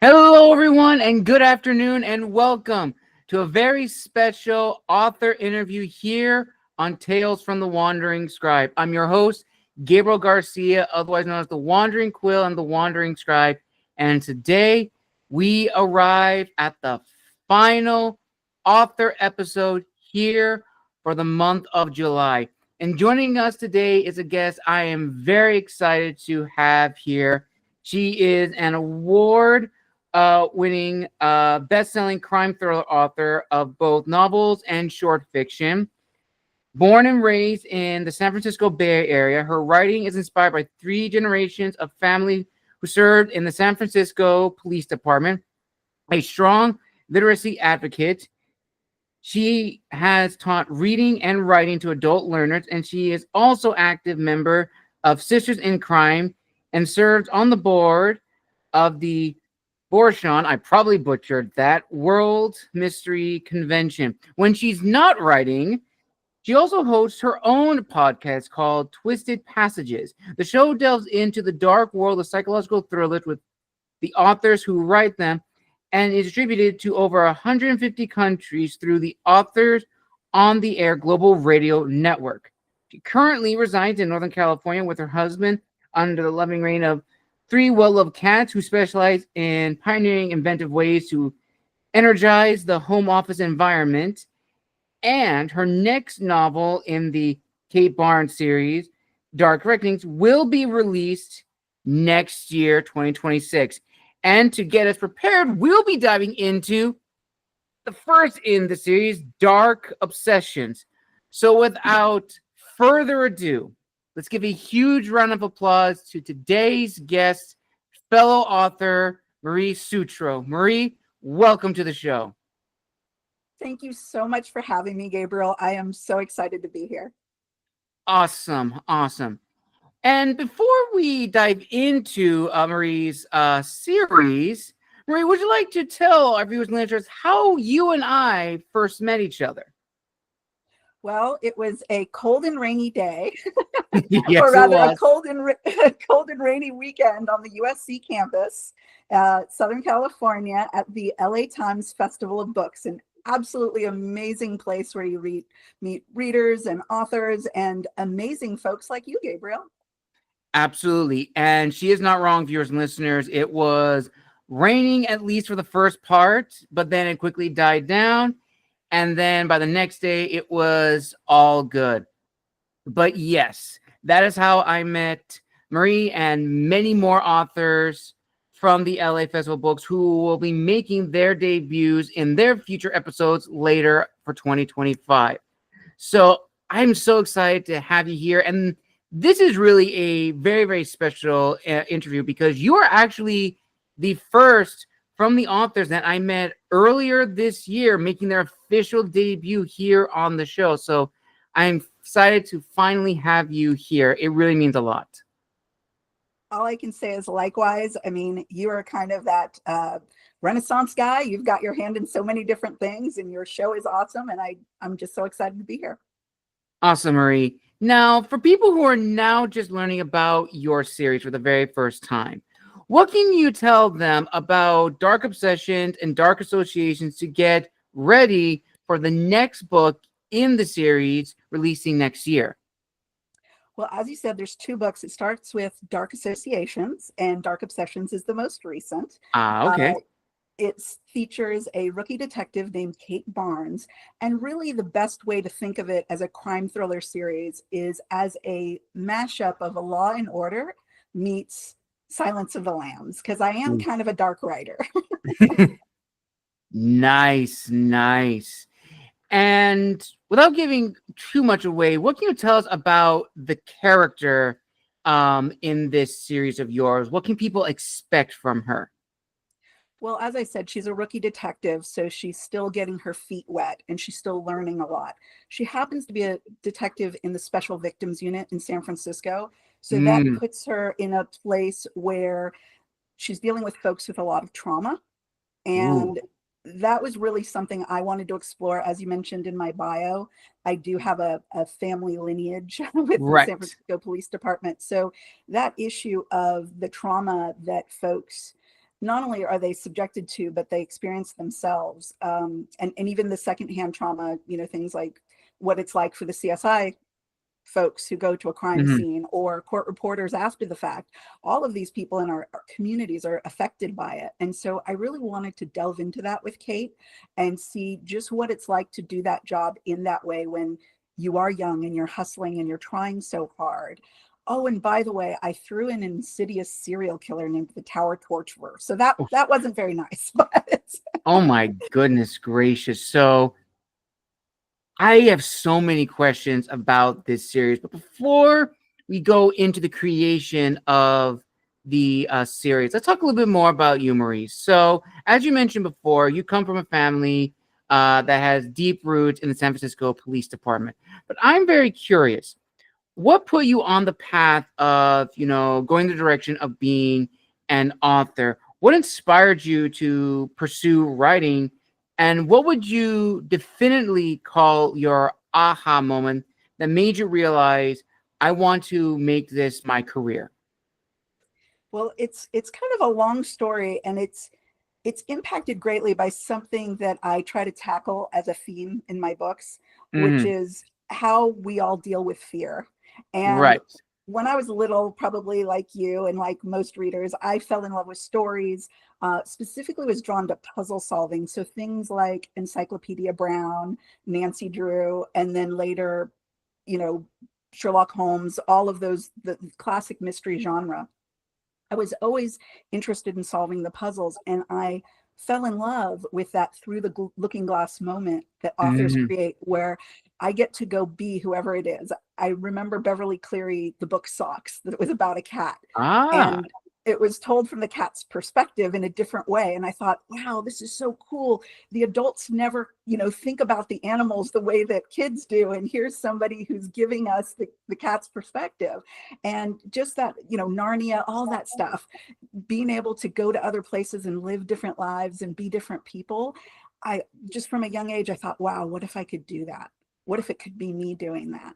Hello, everyone, and good afternoon, and welcome to a very special author interview here on Tales from the Wandering Scribe. I'm your host, Gabriel Garcia, otherwise known as the Wandering Quill and the Wandering Scribe. And today we arrive at the final author episode here for the month of July. And joining us today is a guest I am very excited to have here. She is an award winning best-selling crime thriller author of both novels and short fiction. Born and raised in the San Francisco Bay Area, her writing is inspired by three generations of family who served in the San Francisco Police Department. A strong literacy advocate, she has taught reading and writing to adult learners, and she is also active member of Sisters in Crime and served on the board of the Bouchercon, I probably butchered that, World Mystery Convention. When she's not writing, she also hosts her own podcast called Twisted Passages. The show delves into the dark world of psychological thrillers with the authors who write them and is distributed to over 150 countries through the Authors on the Air Global Radio Network. She currently resides in Northern California with her husband under the loving reign of three well-loved cats who specialize in pioneering inventive ways to energize the home office environment. And her next novel in the Kate Barnes series, Dark Reckonings, will be released next year, 2026. And to get us prepared, we'll be diving into the first in the series, Dark Obsessions. So without further ado, let's give a huge round of applause to today's guest, fellow author Marie Sutro. Marie, welcome to the show. Thank you so much for having me, Gabriel. I am so excited to be here. Awesome, awesome. And before we dive into Marie's series, Marie, would you like to tell our viewers and listeners how you and I first met each other? Well, it was a cold and rainy day, Yes, or it rather was. a cold and rainy weekend on the USC campus, Southern California, at the LA Times Festival of Books, an absolutely amazing place where you meet readers and authors and amazing folks like you, Gabriel. Absolutely. And she is not wrong, viewers and listeners. It was raining at least for the first part, but then it quickly died down. And then by the next day, it was all good. But yes, that is how I met Marie and many more authors from the LA Festival Books who will be making their debuts in their future episodes later for 2025. So I'm so excited to have you here. And this is really a very, very special interview because you are actually the first from the authors that I met earlier this year making their official debut here on the show. So I'm excited to finally have you here. It really means a lot. All I can say is likewise. I mean, you are kind of that Renaissance guy. You've got your hand in so many different things, and your show is awesome. And I'm just so excited to be here. Awesome, Marie. Now, for people who are now just learning about your series for the very first time, what can you tell them about dark obsessions and dark associations to get ready for the next book in the series releasing next year? Well, as you said, there's two books. It starts with Dark Associations, and Dark Obsessions is the most recent. Okay. It features a rookie detective named Kate Barnes. And really, the best way to think of it as a crime thriller series is as a mashup of a Law and Order meets Silence of the Lambs, because I am kind of a dark writer. Nice, nice. And without giving too much away, what can you tell us about the character in this series of yours? What can people expect from her? Well, as I said, she's a rookie detective, so she's still getting her feet wet and she's still learning a lot. She happens to be a detective in the Special Victims Unit in San Francisco. So that Mm. puts her in a place where she's dealing with folks with a lot of trauma. Ooh. And that was really something I wanted to explore. As you mentioned in my bio, I do have a family lineage with the San Right. Francisco Police Department. So that issue of the trauma that folks not only are they subjected to, but they experience themselves. And even the secondhand trauma, things like what it's like for the CSI folks who go to a crime Mhm. scene, or court reporters after the fact. All of these people in our communities are affected by it. And so I really wanted to delve into that with Kate and see just what it's like to do that job in that way when you are young and you're hustling and you're trying so hard. Oh, and by the way, I threw in an insidious serial killer named the Tower Torturer. So that wasn't very nice, but Oh my goodness gracious. So I have so many questions about this series, but before we go into the creation of the series, let's talk a little bit more about you, Maurice. So, as you mentioned before, you come from a family that has deep roots in the San Francisco Police Department. But I'm very curious, what put you on the path of, going the direction of being an author? What inspired you to pursue writing? And what would you definitively call your aha moment that made you realize I want to make this my career? well, it's kind of a long story, and it's impacted greatly by something that I try to tackle as a theme in my books, which Hmm. is how we all deal with fear. And Right. when I was little, probably like you and like most readers, I fell in love with stories. Specifically, was drawn to puzzle solving. So things like Encyclopedia Brown, Nancy Drew, and then later, you know, Sherlock Holmes. All of those, the classic mystery genre. I was always interested in solving the puzzles, and I fell in love with that through the looking glass moment that authors Hmm. create, where I get to go be whoever it is. I remember Beverly Cleary, the book Socks, that it was about a cat, Ah. and it was told from the cat's perspective in a different way. And I thought, wow, this is so cool. The adults never, think about the animals the way that kids do. And here's somebody who's giving us the cat's perspective. And just that, Narnia, all that stuff, being able to go to other places and live different lives and be different people. I just from a young age, I thought, wow, what if I could do that? What if it could be me doing that?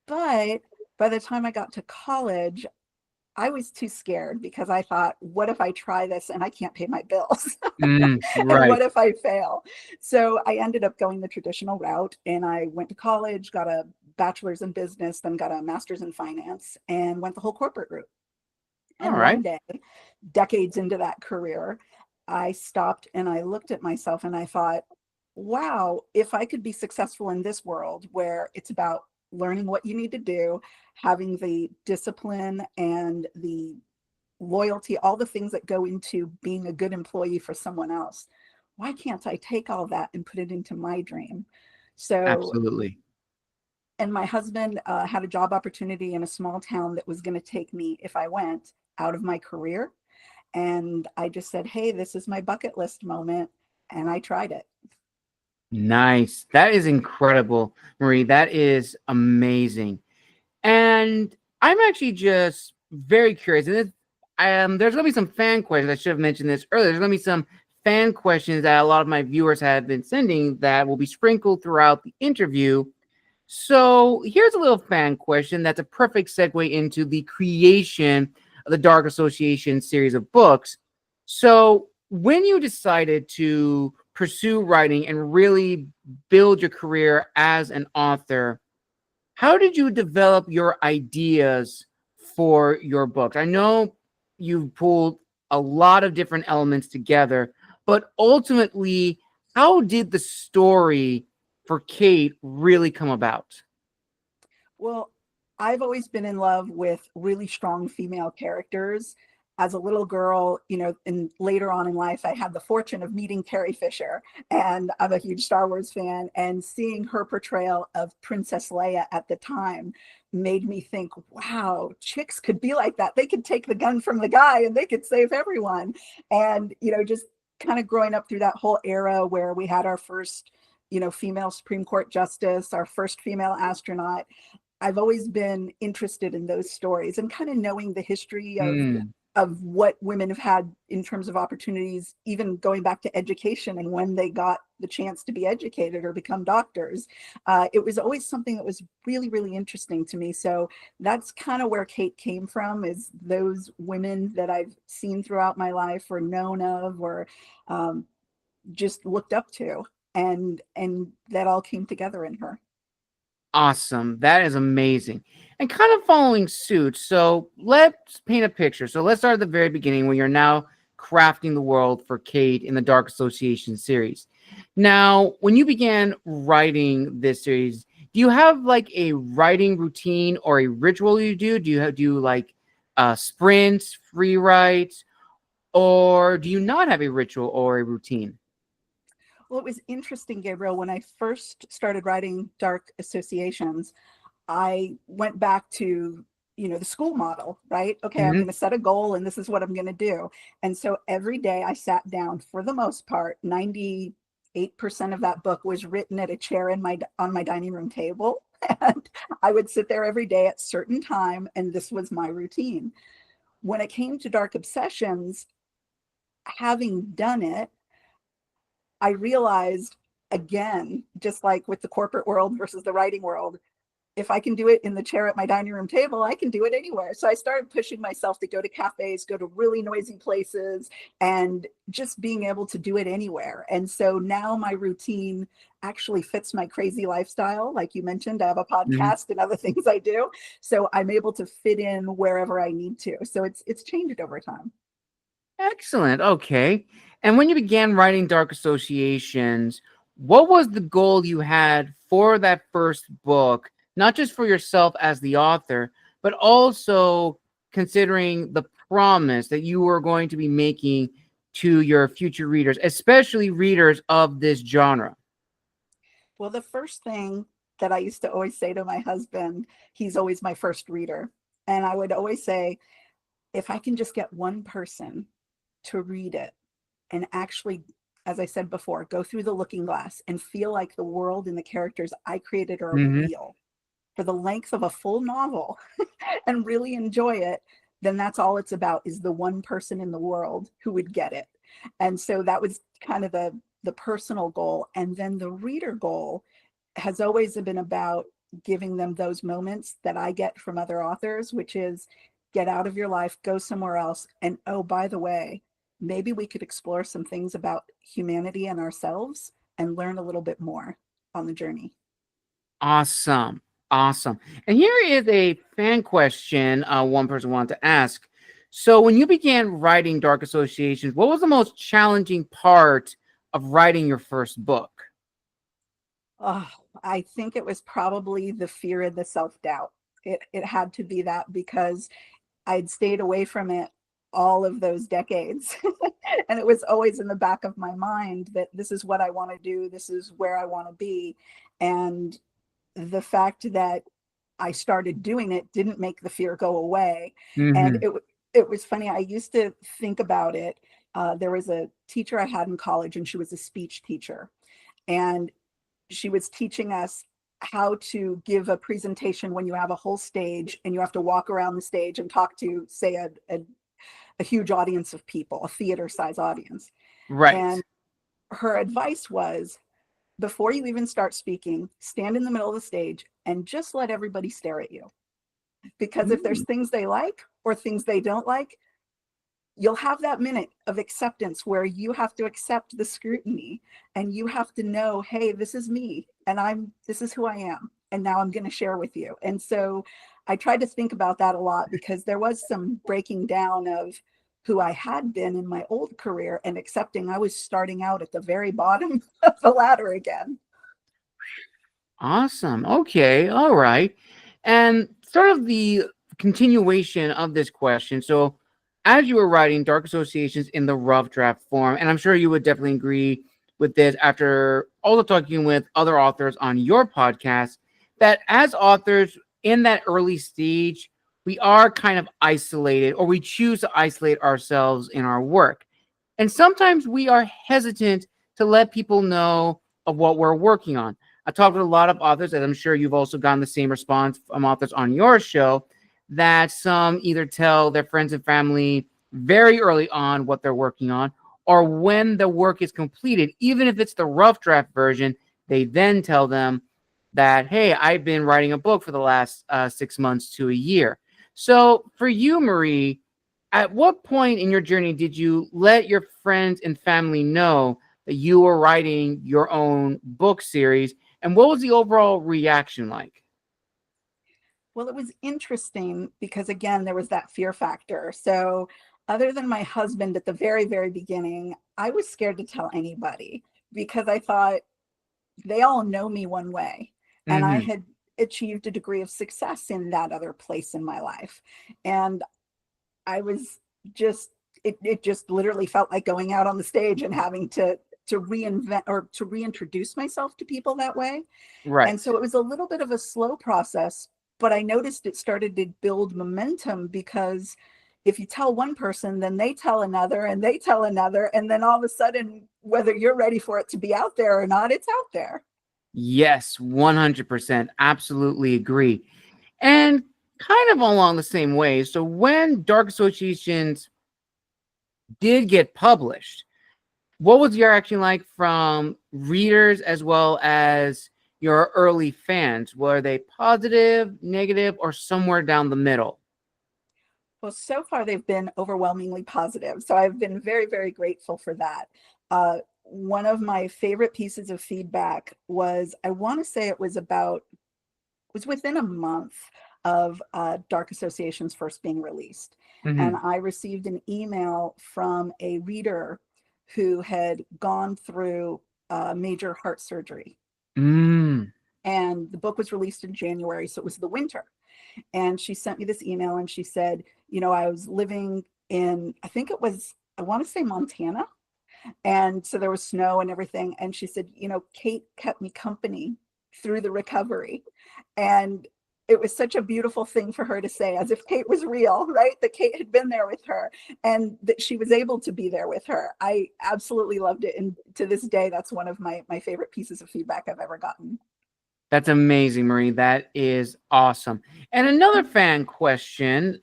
But by the time I got to college, I was too scared because I thought, what if I try this and I can't pay my bills? And Right. what if I fail? So I ended up going the traditional route, and I went to college, got a bachelor's in business, then got a master's in finance, and went the whole corporate route. All And right. one day, decades into that career, I stopped and I looked at myself and I thought, wow, if I could be successful in this world where it's about learning what you need to do, having the discipline and the loyalty, all the things that go into being a good employee for someone else, why can't I take all that and put it into my dream? So, Absolutely. and my husband had a job opportunity in a small town that was going to take me, if I went, out of my career. And I just said, hey, this is my bucket list moment. And I tried it. Nice. That is incredible, Marie. That is amazing. And I'm actually just very curious. And there's going to be some fan questions. I should have mentioned this earlier. There's going to be some fan questions that a lot of my viewers have been sending that will be sprinkled throughout the interview. So here's a little fan question that's a perfect segue into the creation of the Dark Association series of books. So when you decided to pursue writing and really build your career as an author, how did you develop your ideas for your books? I know you pulled a lot of different elements together, but ultimately, how did the story for Kate really come about? Well, I've always been in love with really strong female characters. As a little girl, and later on in life, I had the fortune of meeting Carrie Fisher, and I'm a huge Star Wars fan. And seeing her portrayal of Princess Leia at the time made me think, wow, chicks could be like that. They could take the gun from the guy and they could save everyone. And, just kind of growing up through that whole era where we had our first, female Supreme Court justice, our first female astronaut. I've always been interested in those stories and kind of knowing the history of Hmm. of what women have had in terms of opportunities, even going back to education and when they got the chance to be educated or become doctors. It was always something that was really, really interesting to me. So that's kind of where Kate came from, is those women that I've seen throughout my life or known of or just looked up to. And that all came together in her. Awesome. That is amazing. And kind of following suit. So let's paint a picture. So let's start at the very beginning when you're now crafting the world for Kate in the Dark Association series. Now, when you began writing this series, do you have like a writing routine or a ritual you do? Do you like sprints, free writes, or do you not have a ritual or a routine? Well, it was interesting, Gabriel. When I first started writing Dark Associations, I went back to, the school model, right? Okay, I'm going to set a goal and this is what I'm going to do. And so every day I sat down, for the most part, 98% of that book was written at a chair on my dining room table. And I would sit there every day at certain time, and this was my routine. When it came to Dark Obsessions, having done it, I realized, again, just like with the corporate world versus the writing world, if I can do it in the chair at my dining room table, I can do it anywhere. So I started pushing myself to go to cafes, go to really noisy places, and just being able to do it anywhere. And so now my routine actually fits my crazy lifestyle. Like you mentioned, I have a podcast and other things I do. So I'm able to fit in wherever I need to. So it's changed over time. Excellent. Okay. And when you began writing Dark Associations, what was the goal you had for that first book? Not just for yourself as the author, but also considering the promise that you were going to be making to your future readers, especially readers of this genre. Well, the first thing that I used to always say to my husband, he's always my first reader. And I would always say, if I can just get one person to read it and actually, as I said before, go through the looking glass and feel like the world and the characters I created are real for the length of a full novel and really enjoy it, then that's all it's about, is the one person in the world who would get it. And so that was kind of the personal goal. And then the reader goal has always been about giving them those moments that I get from other authors, which is get out of your life, go somewhere else. And oh, by the way, maybe we could explore some things about humanity and ourselves and learn a little bit more on the journey. Awesome. Awesome. And here is a fan question one person wanted to ask. So when you began writing Dark Associations, what was the most challenging part of writing your first book? Oh, I think it was probably the fear and the self-doubt. It had to be that, because I'd stayed away from it all of those decades. And it was always in the back of my mind that this is what I want to do. This is where I want to be. And the fact that I started doing it didn't make the fear go away. And it was funny. I used to think about it. There was a teacher I had in college, and she was a speech teacher. And she was teaching us how to give a presentation when you have a whole stage and you have to walk around the stage and talk to, say, a huge audience of people, a theater size audience. Right. And her advice was, before you even start speaking, stand in the middle of the stage and just let everybody stare at you. Because if there's things they like or things they don't like, you'll have that minute of acceptance where you have to accept the scrutiny and you have to know, hey, this is me and this is who I am. And now I'm going to share with you. And so I tried to think about that a lot, because there was some breaking down of who I had been in my old career and accepting I was starting out at the very bottom of the ladder again. Awesome. Okay. All right. And sort of the continuation of this question. So, as you were writing Dark Associations in the rough draft form, and I'm sure you would definitely agree with this after also talking with other authors on your podcast, that as authors in that early stage, we are kind of isolated, or we choose to isolate ourselves in our work. And sometimes we are hesitant to let people know of what we're working on. I talked with a lot of authors, and I'm sure you've also gotten the same response from authors on your show, that some either tell their friends and family very early on what they're working on, or when the work is completed, even if it's the rough draft version, they then tell them that, hey, I've been writing a book for the last 6 months to a year. So for you, Marie, at what point in your journey did you let your friends and family know that you were writing your own book series? And what was the overall reaction like? Well, it was interesting because, again, there was that fear factor. So, other than my husband at the very, very beginning, I was scared to tell anybody because I thought they all know me one way. And I Hmm. had achieved a degree of success in that other place in my life. And I was just, it just literally felt like going out on the stage and having to reinvent or to reintroduce myself to people that way. And Right. so it was a little bit of a slow process, but I noticed it started to build momentum because if you tell one person, then they tell another and they tell another. And then all of a sudden, whether you're ready for it to be out there or not, it's out there. Yes, 100%. Absolutely agree. And kind of along the same way. So when Dark Associations did get published, what was your reaction like from readers as well as your early fans? Were they positive, negative, or somewhere down the middle? Well, so far they've been overwhelmingly positive. So I've been very, very grateful for that. One of my favorite pieces of feedback was, I want to say it was was within a month of Dark Associations first being released. And Hmm. I received an email from a reader who had gone through major heart surgery. Mm. And the book was released in January, so it was the winter. And she sent me this email and she said, I was living in, I think it was, I want to say Montana. And so there was snow and everything. And she said, Kate kept me company through the recovery. And it was such a beautiful thing for her to say, as if Kate was real, right? That Kate had been there with her and that she was able to be there with her. I absolutely loved it. And to this day, that's one of my favorite pieces of feedback I've ever gotten. That's amazing, Marie. That is awesome. And another fan question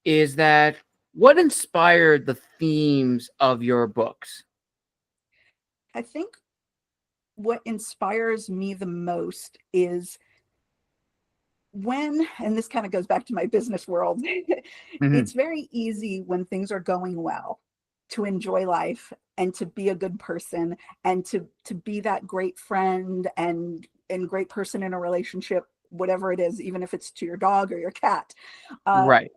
is that what inspired the themes of your books? I think what inspires me the most is and this kind of goes back to my business world, Hmm. it's very easy when things are going well to enjoy life and to be a good person and to be that great friend and great person in a relationship, whatever it is, even if it's to your dog or your cat. Uh, Right.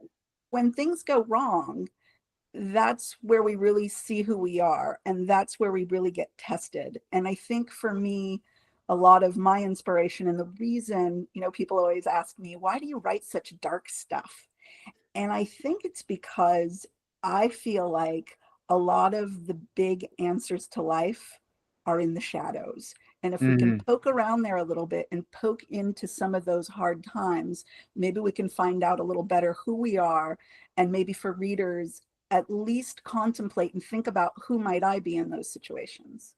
when things go wrong, that's where we really see who we are and that's where we really get tested. And I think for me, a lot of my inspiration and the reason, people always ask me, why do you write such dark stuff? And I think it's because I feel like a lot of the big answers to life are in the shadows. And if we can Hmm. poke around there a little bit and poke into some of those hard times, maybe we can find out a little better who we are. And maybe for readers, at least contemplate and think about who might I be in those situations.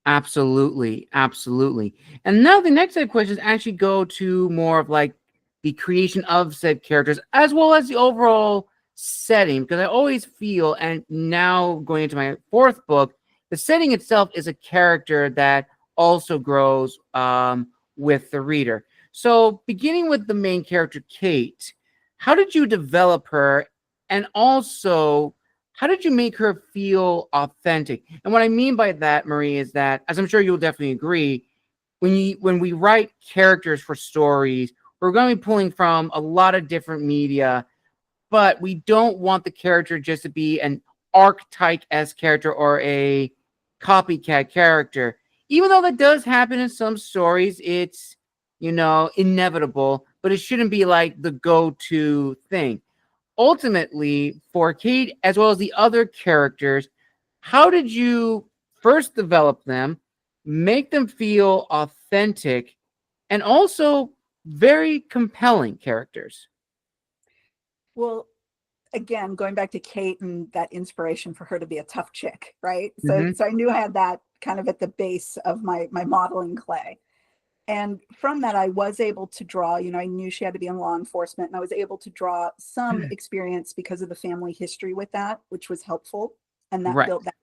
Absolutely, absolutely. And now the next set of questions actually go to more of like the creation of said characters as well as the overall setting. Because I always feel, and now going into my fourth book, the setting itself is a character that also grows with the reader. So, beginning with the main character, Kate, how did you develop her? And also, how did you make her feel authentic? And what I mean by that, Marie, is that, as I'm sure you'll definitely agree, when we write characters for stories, we're going to be pulling from a lot of different media, but we don't want the character just to be an archetype-esque character or a copycat character. Even though that does happen in some stories, it's inevitable, but it shouldn't be like the go-to thing. Ultimately, for Kate as well as the other characters, how did you first develop them, make them feel authentic, and also very compelling characters? Well, again, going back to Kate and that inspiration for her to be a tough chick, right? So Hmm. so I knew I had that kind of at the base of my modeling clay. And from that, I was able to draw, I knew she had to be in law enforcement, and I was able to draw some experience because of the family history with that, which was helpful. And that Right. built that,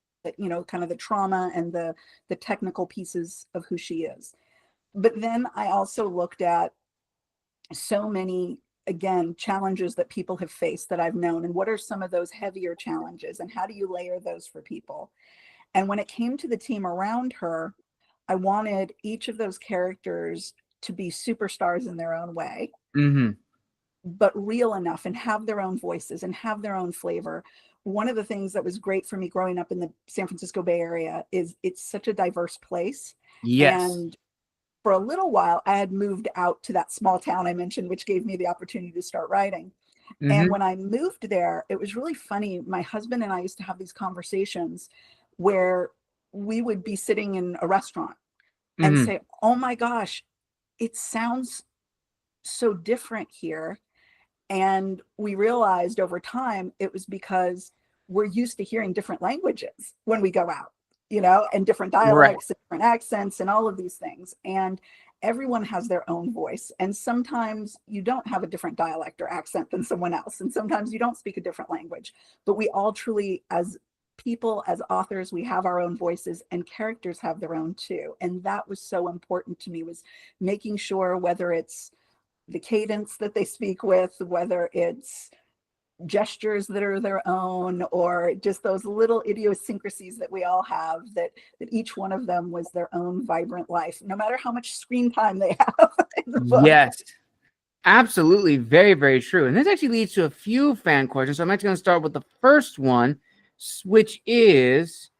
kind of the trauma and the technical pieces of who she is. But then I also looked at so many, again, challenges that people have faced that I've known, and what are some of those heavier challenges, and how do you layer those for people? And when it came to the team around her, I wanted each of those characters to be superstars in their own way, Mm-hmm. but real enough and have their own voices and have their own flavor. One of the things that was great for me growing up in the San Francisco Bay Area is it's such a diverse place. Yes. And for a little while, I had moved out to that small town I mentioned, which gave me the opportunity to start writing. And Mm-hmm. when I moved there, it was really funny. My husband and I used to have these conversations where we would be sitting in a restaurant and Mm-hmm. say, oh my gosh, it sounds so different here. And we realized over time it was because we're used to hearing different languages when we go out, and different Right. dialects and different accents and all of these things. And everyone has their own voice. And sometimes you don't have a different dialect or accent than someone else. And sometimes you don't speak a different language. But we all truly, as people, as authors, we have our own voices, and characters have their own too. And that was so important to me, was making sure, whether it's the cadence that they speak with, whether it's gestures that are their own, or just those little idiosyncrasies that we all have, that each one of them was their own vibrant life, no matter how much screen time they have in the book. Yes. Absolutely. Very, very true. And this actually leads to a few fan questions. So I'm actually going to start with the first one, which is,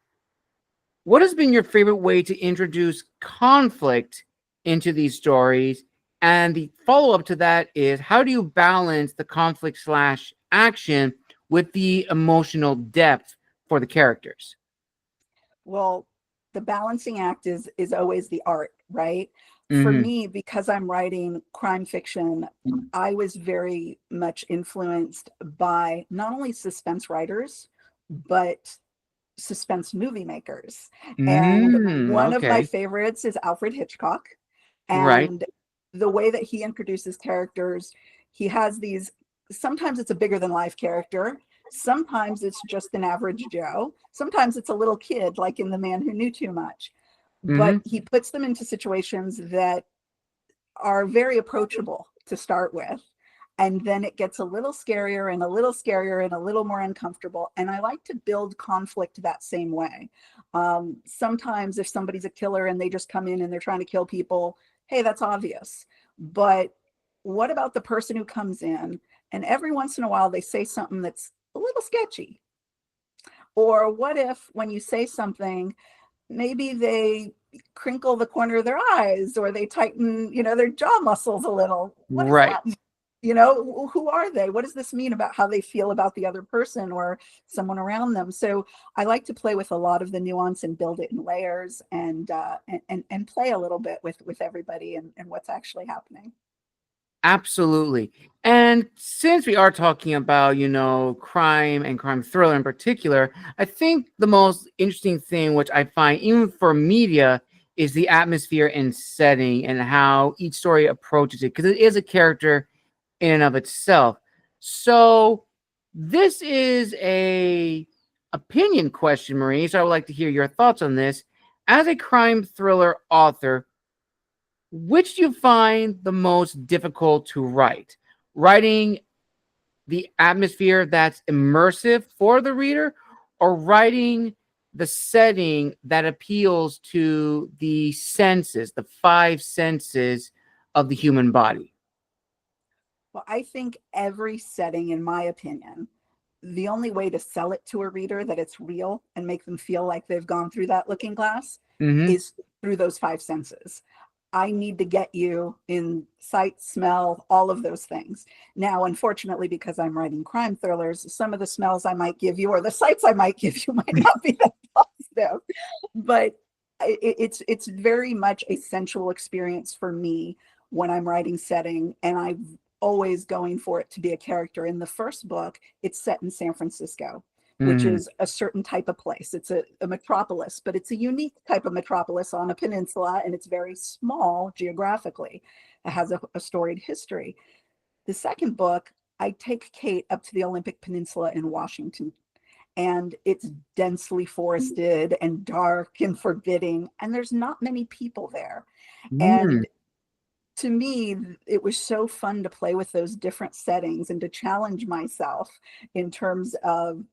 what has been your favorite way to introduce conflict into these stories? And the follow-up to that is, how do you balance the conflict slash action with the emotional depth for the characters? Well, the balancing act is always the art, right? For Mm-hmm. me, because I'm writing crime fiction, I was very much influenced by not only suspense writers, but suspense movie makers. And one of my Okay. favorites is Alfred Hitchcock. Right. And the way that he introduces characters, he has these, sometimes it's a bigger than life character. Sometimes it's just an average Joe. Sometimes it's a little kid, like in The Man Who Knew Too Much. Mm-hmm. But he puts them into situations that are very approachable to start with. And then it gets a little scarier and a little scarier and a little more uncomfortable. And I like to build conflict that same way. Sometimes if somebody's a killer and they just come in and they're trying to kill people, hey, that's obvious. But what about the person who comes in and every once in a while they say something that's a little sketchy? Or what if when you say something, maybe they crinkle the corner of their eyes, or they tighten, their jaw muscles a little? What does Right. that mean? Who are they? What does this mean about how they feel about the other person or someone around them? So I like to play with a lot of the nuance and build it in layers, and play a little bit with everybody and what's actually happening. Absolutely. And since we are talking about, crime and crime thriller in particular, I think the most interesting thing, which I find even for media, is the atmosphere and setting and how each story approaches it, because it is a character in and of itself. So this is a opinion question, Marie. So I would like to hear your thoughts on this. As a crime thriller author, which do you find the most difficult to write? Writing the atmosphere that's immersive for the reader, or writing the setting that appeals to the senses, the five senses of the human body? Well, I think every setting, in my opinion, the only way to sell it to a reader that it's real and make them feel like they've gone through that looking glass Mm-hmm. is through those five senses. I need to get you in sight, smell, all of those things. Now, unfortunately, because I'm writing crime thrillers, some of the smells I might give you or the sights I might give you might not be that positive. But it's very much a sensual experience for me when I'm writing setting, and I'm always going for it to be a character. In the first book, it's set in San Francisco. which Mhm. is a certain type of place. It's a metropolis, but it's a unique type of metropolis on a peninsula, and it's very small geographically. It has a storied history. The second book, I take Kate up to the Olympic Peninsula in Washington, and it's densely forested and dark and forbidding, and there's not many people there. Mm. And to me, it was so fun to play with those different settings and to challenge myself in terms of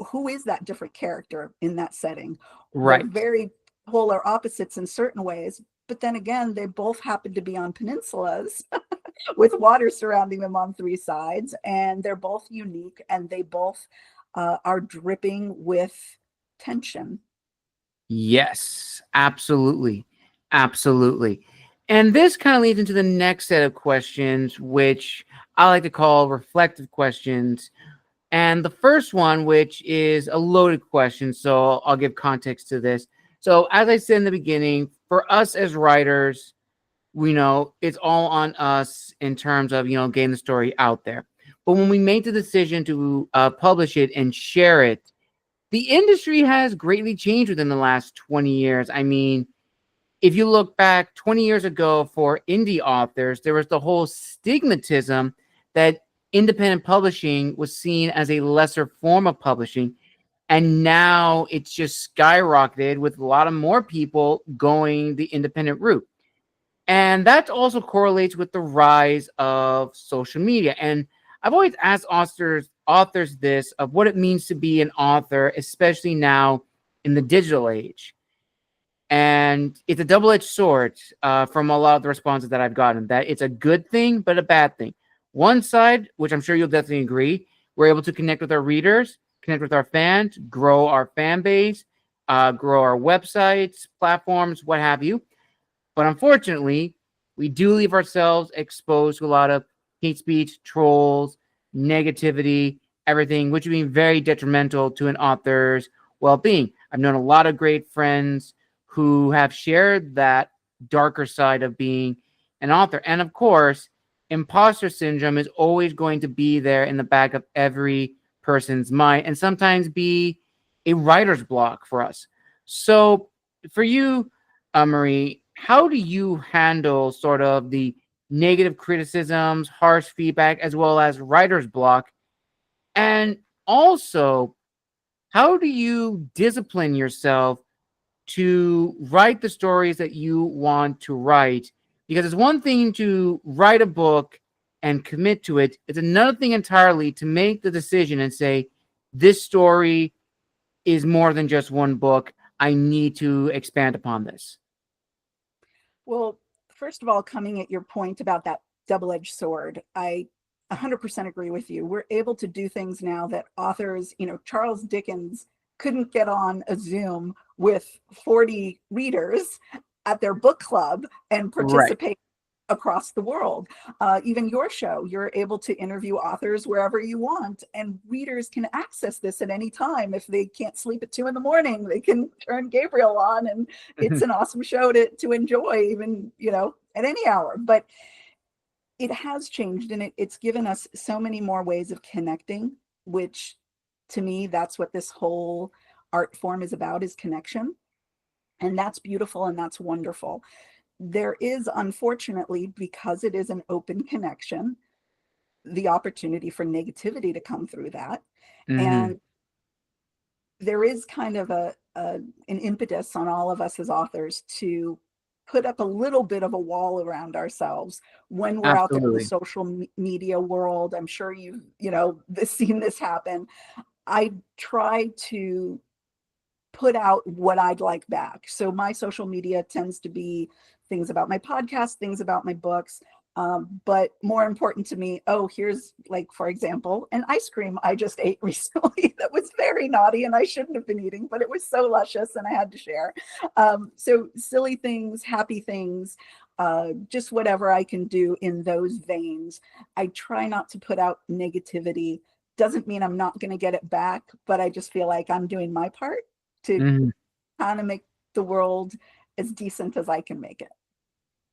who is that different character in that setting. They're Right. very polar opposites in certain ways, but then again, they both happen to be on peninsulas with water surrounding them on three sides, and they're both unique, and they both are dripping with tension. Yes, absolutely. Absolutely. And this kind of leads into the next set of questions, which I like to call reflective questions. And the first one, which is a loaded question, so I'll give context to this. So, as I said in the beginning, for us as writers, we know it's all on us in terms of, getting the story out there. But when we make the decision to publish it and share it, the industry has greatly changed within the last 20 years. I mean, if you look back 20 years ago for indie authors, there was the whole stigmatism that independent publishing was seen as a lesser form of publishing. And now it's just skyrocketed with a lot of more people going the independent route. And that also correlates with the rise of social media. And I've always asked authors this of what it means to be an author, especially now in the digital age. And it's a double-edged sword from a lot of the responses that I've gotten, that it's a good thing, but a bad thing. One side, which I'm sure you'll definitely agree, we're able to connect with our readers, connect with our fans, grow our fan base, grow our websites, platforms, what have you. But unfortunately, we do leave ourselves exposed to a lot of hate speech, trolls, negativity, everything, which would be very detrimental to an author's well-being. I've known a lot of great friends who have shared that darker side of being an author. And of course, imposter syndrome is always going to be there in the back of every person's mind and sometimes be a writer's block for us. So for you, Marie, how do you handle sort of the negative criticisms, harsh feedback, as well as writer's block? And also, how do you discipline yourself to write the stories that you want to write? Because it's one thing to write a book and commit to it, it's another thing entirely to make the decision and say, this story is more than just one book. I need to expand upon this. Well, first of all, coming at your point about that double-edged sword, I 100% agree with you. We're able to do things now that authors, Charles Dickens couldn't get on a Zoom with 40 readers at their book club and Right. participate across the world. Even your show, you're able to interview authors wherever you want, and readers can access this at any time. If they can't sleep at 2 a.m, they can turn Gabriel on, and it's an awesome show to enjoy, even at any hour. But it has changed, and it's given us so many more ways of connecting, which to me, that's what this whole art form is about, is connection. And that's beautiful and that's wonderful. There is, unfortunately, because it is an open connection, the opportunity for negativity to come through that. Hmm. And there is kind of an impetus on all of us as authors to put up a little bit of a wall around ourselves when we're out there in the Absolutely. social media world. I'm sure you've seen this happen. I try to put out what I'd like back. So my social media tends to be things about my podcast, things about my books. But more important to me, here's, like, for example, an ice cream I just ate recently that was very naughty and I shouldn't have been eating, but it was so luscious and I had to share. So silly things, happy things, just whatever I can do in those veins. I try not to put out negativity. Doesn't mean I'm not going to get it back, but I just feel like I'm doing my part to Hmm. kind of make the world as decent as I can make it.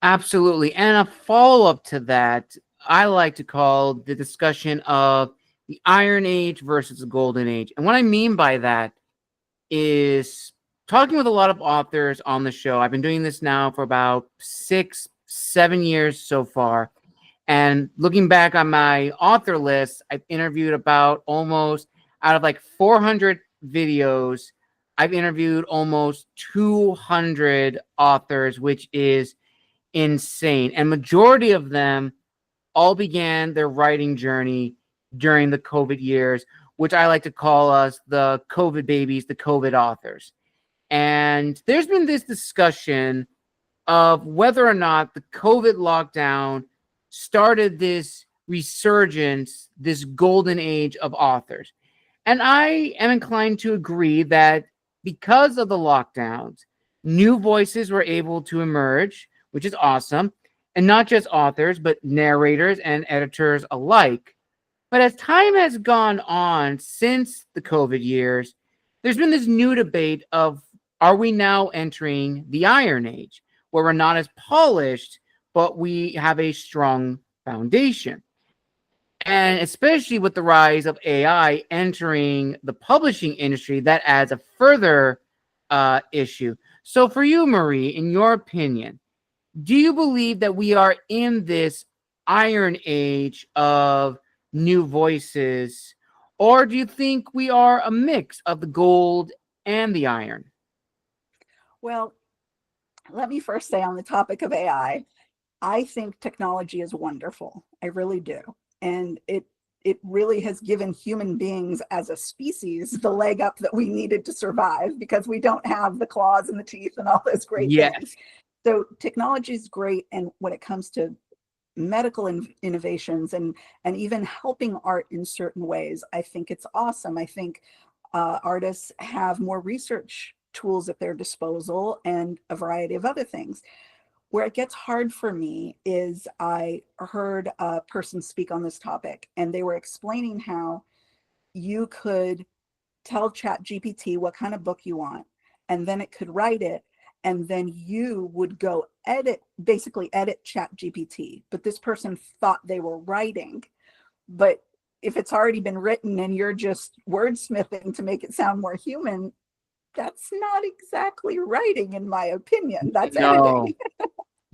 Absolutely. And a follow up to that, I like to call the discussion of the Iron Age versus the Golden Age. And what I mean by that is talking with a lot of authors on the show. I've been doing this now for about 6-7 years so far. And looking back on my author list, I've interviewed about almost out of like 400 videos, I've interviewed almost 200 authors, which is insane. And majority of them all began their writing journey during the COVID years, which I like to call us the COVID babies, the COVID authors. And there's been this discussion of whether or not the COVID lockdown started this resurgence, this golden age of authors. And I am inclined to agree that because of the lockdowns, new voices were able to emerge, which is awesome. And not just authors, but narrators and editors alike. But as time has gone on since the COVID years, there's been this new debate of, are we now entering the Iron Age, where we're not as polished, but we have a strong foundation? And especially with the rise of AI entering the publishing industry, that adds a further issue. So for you, Marie, in your opinion, do you believe that we are in this Iron Age of new voices, or do you think we are a mix of the gold and the iron? Well, let me first say on the topic of AI, I think technology is wonderful. I really do. And it really has given human beings as a species the leg up that we needed to survive, because we don't have the claws and the teeth and all those great Yes. things. So technology is great. And when it comes to medical innovations and even helping art in certain ways, I think it's awesome. I think artists have more research tools at their disposal and a variety of other things. Where it gets hard for me is I heard a person speak on this topic, and they were explaining how you could tell ChatGPT what kind of book you want, and then it could write it, and then you would go basically edit ChatGPT. But this person thought they were writing. But if it's already been written and you're just wordsmithing to make it sound more human, that's not exactly writing, in my opinion. That's editing.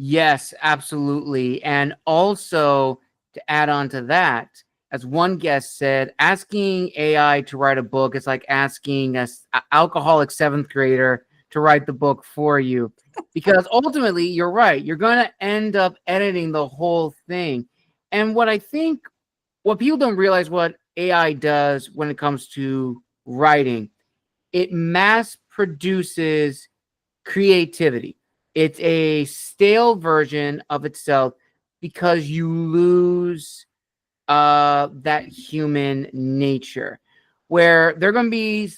Yes, absolutely. And also, to add on to that, as one guest said, asking AI to write a book is like asking an alcoholic seventh grader to write the book for you. Because ultimately, you're right. You're going to end up editing the whole thing. And what people don't realize what AI does when it comes to writing, it mass produces creativity. It's a stale version of itself because you lose that human nature, where there are going to be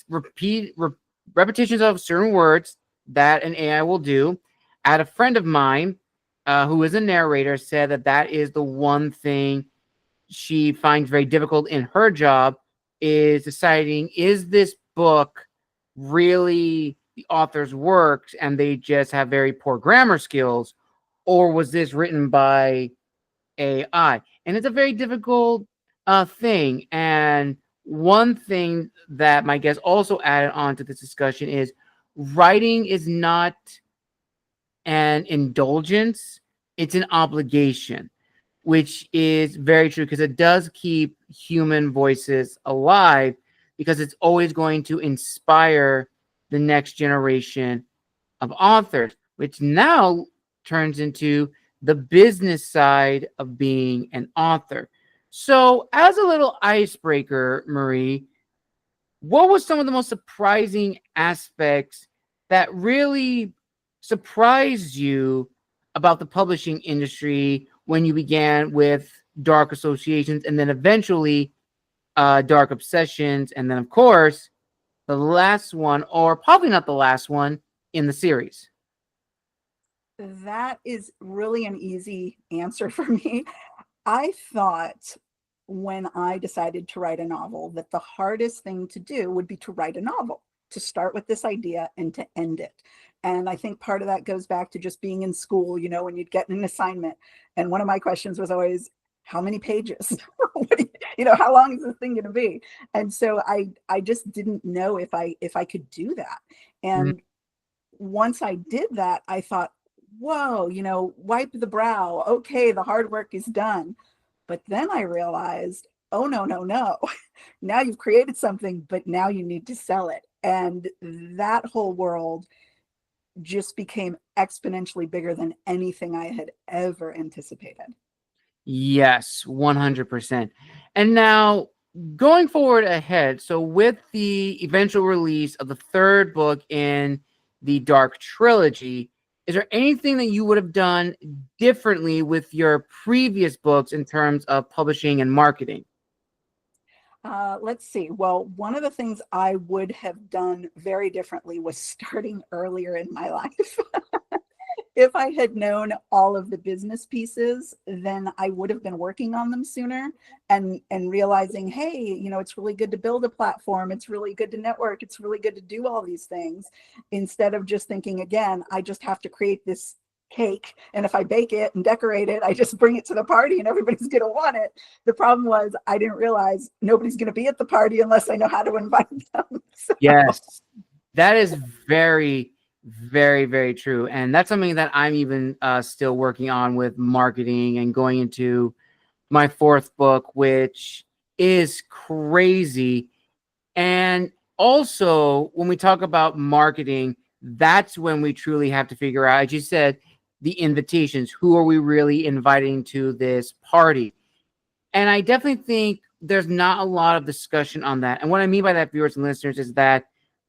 repetitions of certain words that an AI will do. I had a friend of mine who is a narrator said that is the one thing she finds very difficult in her job, is deciding, is this book really the author's works and they just have very poor grammar skills, or was this written by AI? And it's a very difficult thing. And one thing that my guest also added on to this discussion is writing is not an indulgence, it's an obligation, which is very true, because it does keep human voices alive, because it's always going to inspire the next generation of authors, which now turns into the business side of being an author. So, as a little icebreaker, Marie, what was some of the most surprising aspects that really surprised you about the publishing industry when you began with Dark Associations, and then eventually Dark Obsessions, and then, of course, the last one, or probably not the last one, in the series? That is really an easy answer for me. I thought when I decided to write a novel that the hardest thing to do would be to write a novel, to start with this idea and to end it. And I think part of that goes back to just being in school, when you'd get an assignment. And one of my questions was always, how many pages? How long is this thing going to be? And so I just didn't know if I could do that. Mhm. And once I did that, I thought, whoa, wipe the brow. Okay, the hard work is done. But then I realized, oh, no, no, no. Now you've created something, but now you need to sell it. And that whole world just became exponentially bigger than anything I had ever anticipated. Yes, 100%. And now going forward ahead, so with the eventual release of the third book in the Dark Trilogy, is there anything that you would have done differently with your previous books in terms of publishing and marketing? Let's see. Well, one of the things I would have done very differently was starting earlier in my life. If I had known all of the business pieces, then I would have been working on them sooner and realizing, hey, it's really good to build a platform. It's really good to network. It's really good to do all these things, instead of just thinking, again, I just have to create this cake. And if I bake it and decorate it, I just bring it to the party and everybody's going to want it. The problem was I didn't realize nobody's going to be at the party unless I know how to invite them. So, Yes, that is very, very, very true. And that's something that I'm even still working on with marketing and going into my fourth book, which is crazy. And also, when we talk about marketing, that's when we truly have to figure out, as you said, the invitations. Who are we really inviting to this party? And I definitely think there's not a lot of discussion on that. And what I mean by that, viewers and listeners, is that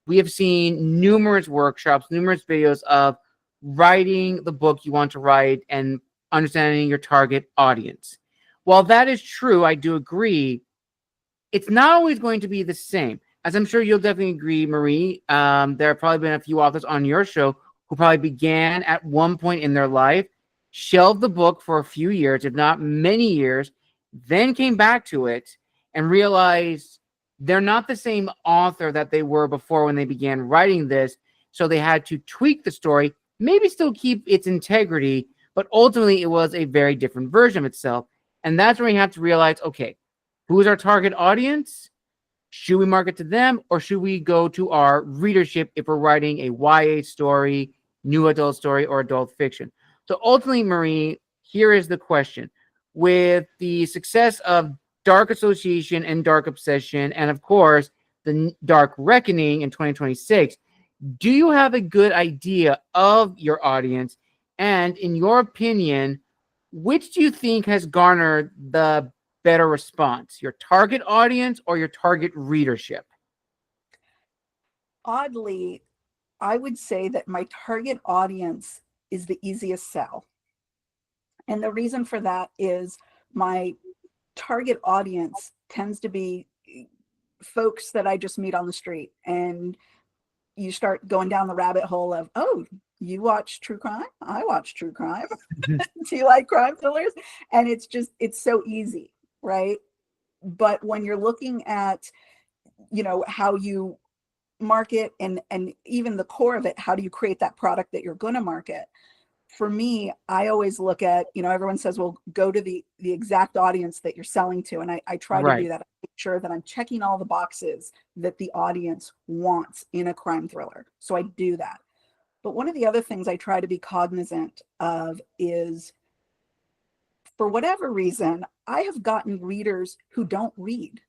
we have seen numerous workshops, numerous videos of writing the book you want to write and understanding your target audience. While that is true, I do agree, it's not always going to be the same. As I'm sure you'll definitely agree, Marie, there have probably been a few authors on your show who probably began at one point in their life, shelved the book for a few years, if not many years, then came back to it and realized they're not the same author that they were before when they began writing this. So they had to tweak the story, maybe still keep its integrity, but ultimately it was a very different version of itself. And that's when you have to realize, okay, who is our target audience? Should we market to them, or should we go to our readership if we're writing a YA story, new adult story, or adult fiction? So ultimately, Marie, here is the question. With the success of Dark Association and Dark Obsession, and of course, the Dark Reckoning in 2026, do you have a good idea of your audience? And in your opinion, which do you think has garnered the better response, your target audience or your target readership? oddly, I would say that my target audience is the easiest sell. And the reason for that is my target audience tends to be folks that I just meet on the street. And you start going down the rabbit hole of, oh, you watch true crime? I watch true crime. Do you like crime thrillers? And it's so easy, right? But when you're looking at, how you market and even the core of it, how do you create that product that you're going to market? For me, I always look at, everyone says, well, go to the exact audience that you're selling to. And I try to do Right. that. I make sure that I'm checking all the boxes that the audience wants in a crime thriller. So I do that. But one of the other things I try to be cognizant of is, for whatever reason, I have gotten readers who don't read,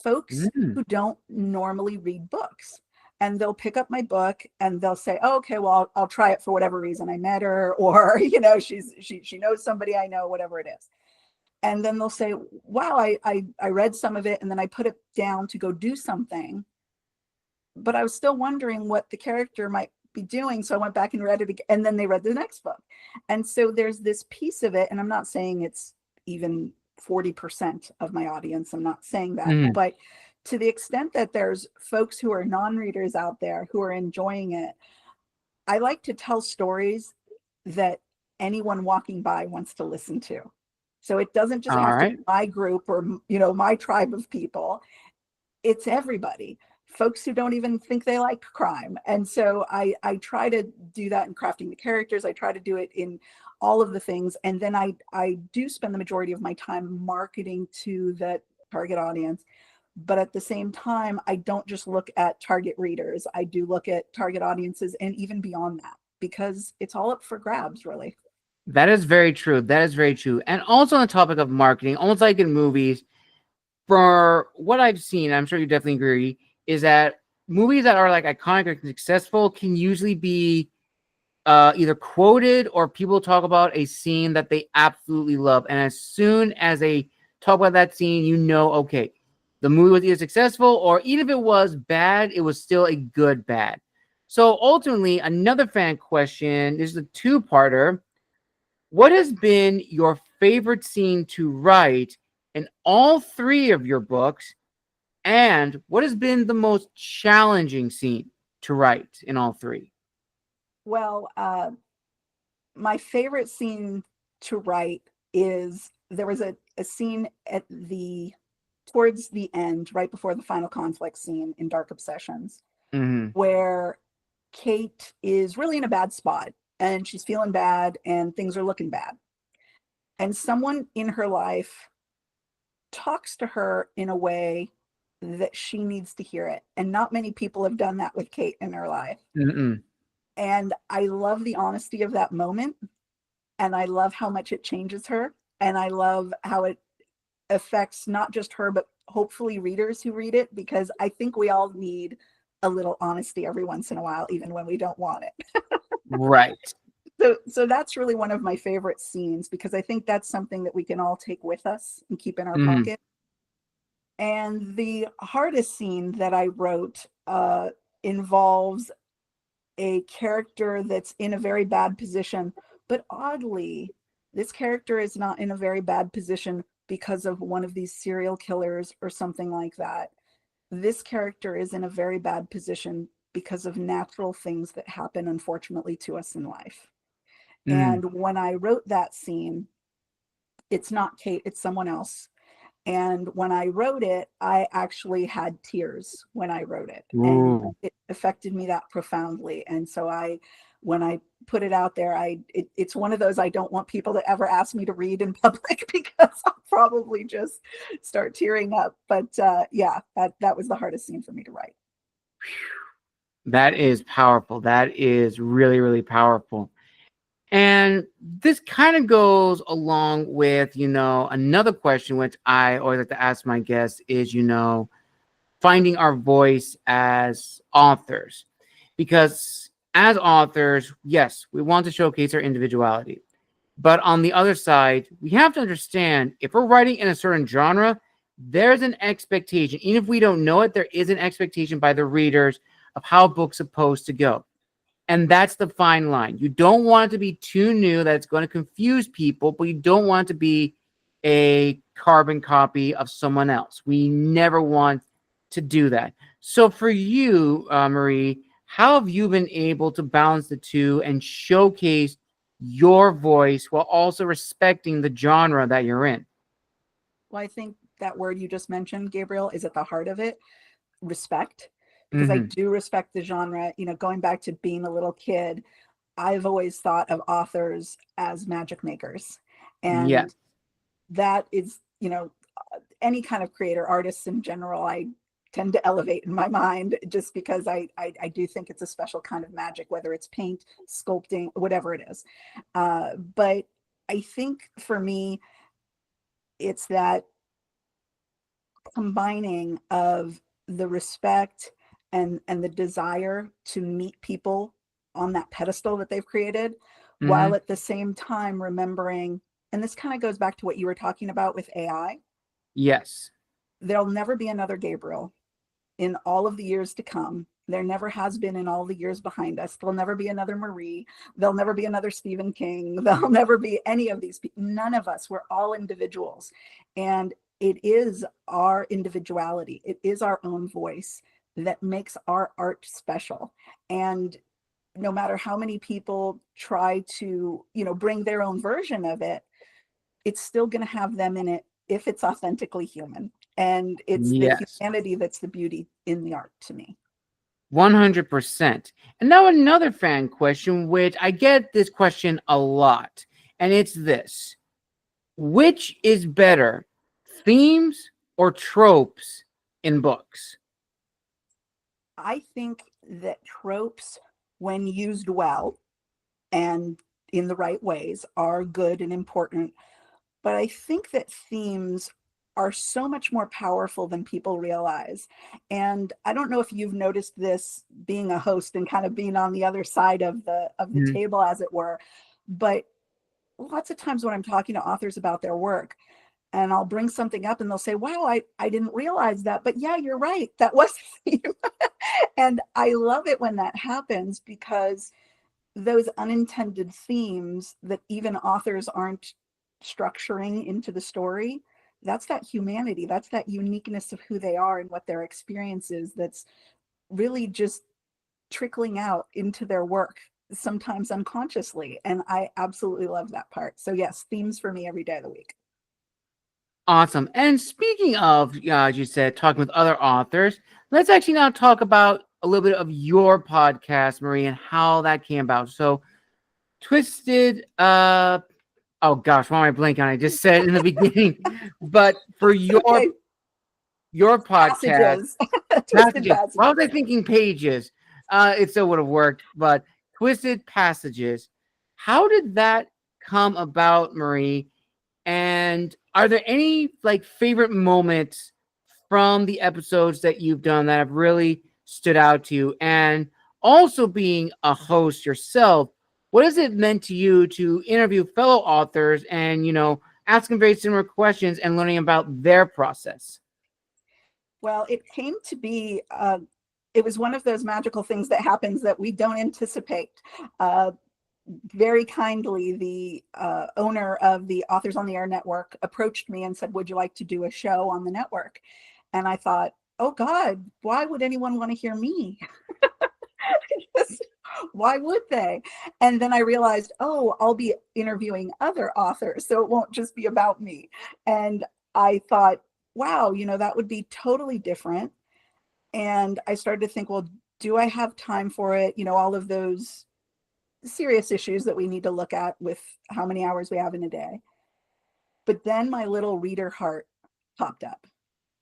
folks Mm. who don't normally read books. And they'll pick up my book and they'll say, oh, okay, well, I'll try it for whatever reason. I met her, or, she knows somebody I know, whatever it is. And then they'll say, wow, I read some of it and then I put it down to go do something. But I was still wondering what the character might be doing. So I went back and read it again, and then they read the next book. And so there's this piece of it. And I'm not saying it's even 40% of my audience. I'm not saying that. Mm. But to the extent that there's folks who are non-readers out there who are enjoying it, I like to tell stories that anyone walking by wants to listen to. So it doesn't just All have to right. be my group or, my tribe of people. It's everybody, folks who don't even think they like crime. And so I try to do that in crafting the characters. I try to do it in all of the things. And then I do spend the majority of my time marketing to that target audience. But at the same time, I don't just look at target readers. I do look at target audiences and even beyond that, because it's all up for grabs, really. That is very true. That is very true. And also on the topic of marketing, almost like in movies, for what I've seen, I'm sure you definitely agree, is that movies that are like iconic or successful can usually be either quoted or people talk about a scene that they absolutely love. And as soon as they talk about that scene, you know, okay, the movie was either successful or even if it was bad, it was still a good bad. So ultimately, another fan question, this is a two-parter. What has been your favorite scene to write in all three of your books? And what has been the most challenging scene to write in all three? Well, my favorite scene to write is there was a scene at towards the end, right before the final conflict scene in Dark Obsessions, Mm-hmm. where Kate is really in a bad spot and she's feeling bad and things are looking bad. And someone in her life talks to her in a way that she needs to hear it. And not many people have done that with Kate in her life. Mm-mm. And I love the honesty of that moment. And I love how much it changes her. And I love how it affects not just her, but hopefully readers who read it, because I think we all need a little honesty every once in a while, even when we don't want it. Right. So that's really one of my favorite scenes, because I think that's something that we can all take with us and keep in our Mm-hmm. pocket. And the hardest scene that I wrote involves a character that's in a very bad position, but oddly, this character is not in a very bad position because of one of these serial killers or something like that. This character is in a very bad position because of natural things that happen, unfortunately, to us in life. Mm. And when I wrote that scene, it's not Kate, it's someone else. And when I wrote it, I actually had tears when I wrote it, and Ooh. it affected me that profoundly. And so when I put it out there, it's one of those I don't want people to ever ask me to read in public because I'll probably just start tearing up. But yeah, that was the hardest scene for me to write. That is powerful. That is really, really powerful. And this kind of goes along with, another question which I always like to ask my guests is, finding our voice as authors. Because as authors, yes, we want to showcase our individuality. But on the other side, we have to understand if we're writing in a certain genre, there's an expectation. Even if we don't know it, there is an expectation by the readers of how a book's supposed to go. And that's the fine line. You don't want it to be too new that it's going to confuse people, but you don't want it to be a carbon copy of someone else. We never want to do that. So for you, Marie, how have you been able to balance the two and showcase your voice while also respecting the genre that you're in? Well, I think that word you just mentioned, Gabriel, is at the heart of it: respect. Because I Mm-hmm. do respect the genre. Going back to being a little kid, I've always thought of authors as magic makers. Yes. And that is, any kind of creator, artists in general, I tend to elevate in my mind, just because I do think it's a special kind of magic, whether it's paint, sculpting, whatever it is. But I think for me, it's that combining of the respect and the desire to meet people on that pedestal that they've created, Mm-hmm. while at the same time remembering, and this kind of goes back to what you were talking about with AI, Yes. there'll never be another Gabriel in all of the years to come. There never has been in all the years behind us. There'll never be another Marie. There'll never be another Stephen King. There'll never be any of these people. None of us. We're all individuals. And it is our individuality, it is our own voice that makes our art special. And no matter how many people try to, bring their own version of it, it's still going to have them in it if it's authentically human. And it's the Yes. humanity that's the beauty in the art to me. 100%. And now another fan question, which I get this question a lot. and it's this: which is better, themes or tropes in books? I think that tropes, when used well and in the right ways, are good and important. But I think that themes are so much more powerful than people realize. And I don't know if you've noticed this being a host and kind of being on the other side of the Mhm. table, as it were. But lots of times when I'm talking to authors about their work, and I'll bring something up and they'll say, wow, I didn't realize that. But yeah, you're right. That was a theme. And I love it when that happens, because those unintended themes that even authors aren't structuring into the story, that's that humanity, that's that uniqueness of who they are and what their experience is, that's really just trickling out into their work, sometimes unconsciously. And I absolutely love that part. So yes, themes for me every day of the week. Awesome. And speaking of, as you said, talking with other authors, let's actually now talk about a little bit of your podcast, Marie, and how that came about. So, Twisted, oh gosh, why am I blanking on? I just said in the beginning, but for Okay, your podcast, passages. Twisted passages. Why passages. was I thinking pages? It still would have worked, but Twisted Passages. How did that come about, Marie? And are there any like favorite moments from the episodes that you've done that have really stood out to you? And also being a host yourself, what has it meant to you to interview fellow authors and, ask them very similar questions and learning about their process? Well, it came to be, it was one of those magical things that happens that we don't anticipate. Uh, Very kindly, the owner of the Authors on the Air network approached me and said, would you like to do a show on the network? And I thought, oh God, why would anyone want to hear me? Why would they? And then I realized, oh, I'll be interviewing other authors, so it won't just be about me. And I thought, wow, that would be totally different. And I started to think, well, do I have time for it? All of those serious issues that we need to look at with how many hours we have in a day. But then my little reader heart popped up.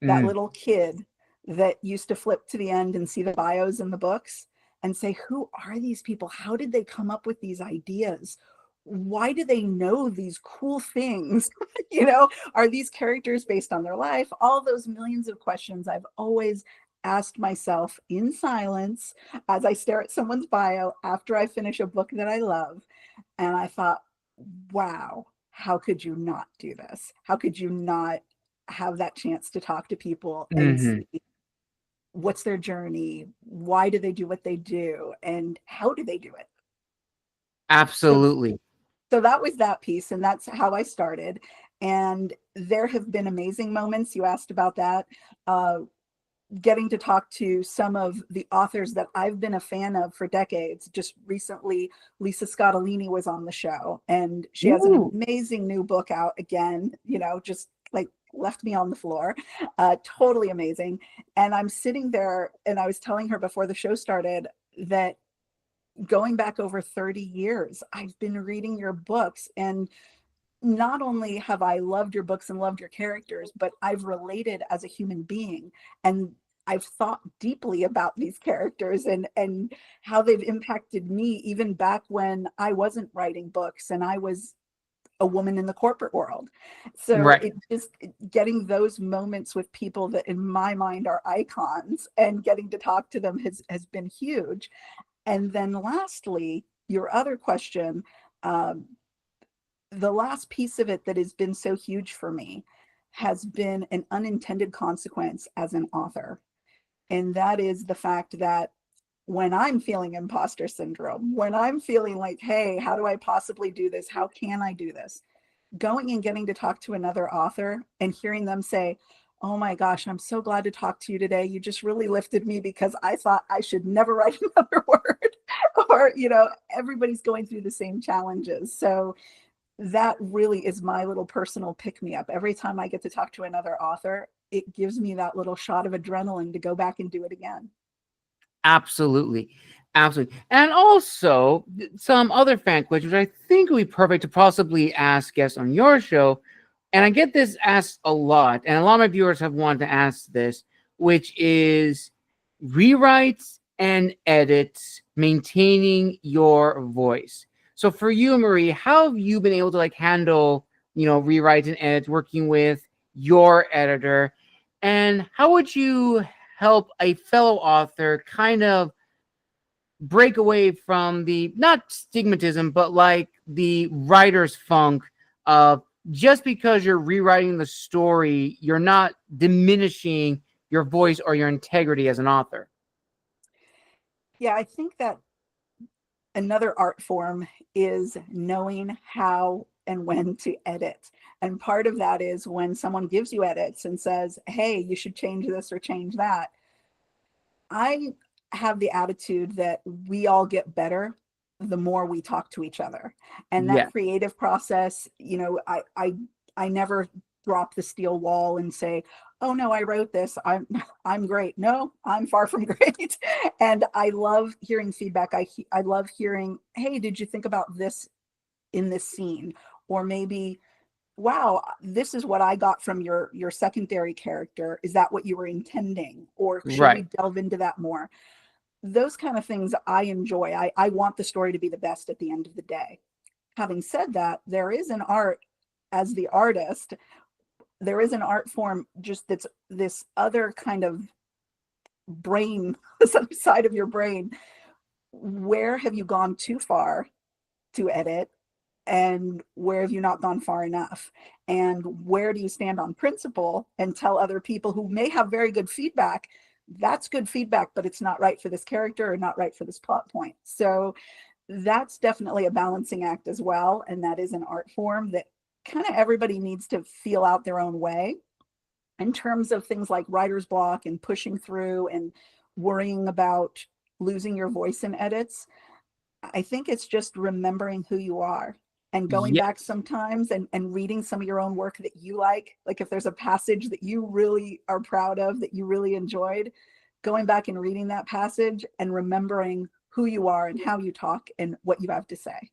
That Mm, little kid that used to flip to the end and see the bios in the books and say, who are these people? How did they come up with these ideas? Why do they know these cool things? Are these characters based on their life? All those millions of questions I've always asked myself in silence as I stare at someone's bio after I finish a book that I love. And I thought, wow, how could you not do this? How could you not have that chance to talk to people and mhm. see what's their journey? Why do they do what they do? And how do they do it? So, Absolutely. so that was that piece. And that's how I started. And there have been amazing moments. You asked about that. Uh, Getting to talk to some of the authors that I've been a fan of for decades. Just recently, Lisa Scottolini was on the show, and she has an Ooh. amazing new book out again, just like left me on the floor. Totally amazing. And I'm sitting there, and I was telling her before the show started that going back over 30 years, I've been reading your books, and not only have I loved your books and loved your characters, but I've related as a human being, and I've thought deeply about these characters and how they've impacted me even back when I wasn't writing books and I was a woman in the corporate world. So Right. it just getting those moments with people that in my mind are icons and getting to talk to them has been huge. And then lastly, your other question, um, the last piece of it that has been so huge for me has been an unintended consequence as an author. And that is the fact that when I'm feeling imposter syndrome, when I'm feeling like, hey, how do I possibly do this? How can I do this? Going and getting to talk to another author and hearing them say, oh my gosh, I'm so glad to talk to you today. You just really lifted me because I thought I should never write another word. Or, everybody's going through the same challenges. So that really is my little personal pick me up. Every time I get to talk to another author, it gives me that little shot of adrenaline to go back and do it again. Absolutely. Absolutely. And also some other fan questions, which I think would be perfect to possibly ask guests on your show. And I get this asked a lot, and a lot of my viewers have wanted to ask this, which is rewrites and edits, maintaining your voice. So for you, Marie, how have you been able to like handle, rewrites and edits, working with your editor? And how would you help a fellow author kind of break away from the not stigmatism, but like the writer's funk of just because you're rewriting the story, you're not diminishing your voice or your integrity as an author? Yeah, I think that another art form is knowing how and when to edit. And part of that is when someone gives you edits and says, hey, you should change this or change that. I have the attitude that we all get better the more we talk to each other. And that Yeah, creative process, I never drop the steel wall and say, oh no, I wrote this. I'm great. No, I'm far from great. And I love hearing feedback. I love hearing, hey, did you think about this in this scene? Or maybe, wow, this is what I got from your secondary character. Is that what you were intending? Or should we right. delve into that more? Those kind of things I enjoy. I want the story to be the best at the end of the day. Having said that, there is an art as the artist, there is an art form just that's this other kind of brain, this other side of your brain. Where have you gone too far to edit? And where have you not gone far enough? And where do you stand on principle and tell other people who may have very good feedback, that's good feedback, but it's not right for this character or not right for this plot point. So that's definitely a balancing act as well. And that is an art form that kind of everybody needs to feel out their own way. In terms of things like writer's block and pushing through and worrying about losing your voice in edits, I think it's just remembering who you are and going Yeah, back sometimes and reading some of your own work that you like if there's a passage that you really are proud of, that you really enjoyed, going back and reading that passage and remembering who you are and how you talk and what you have to say.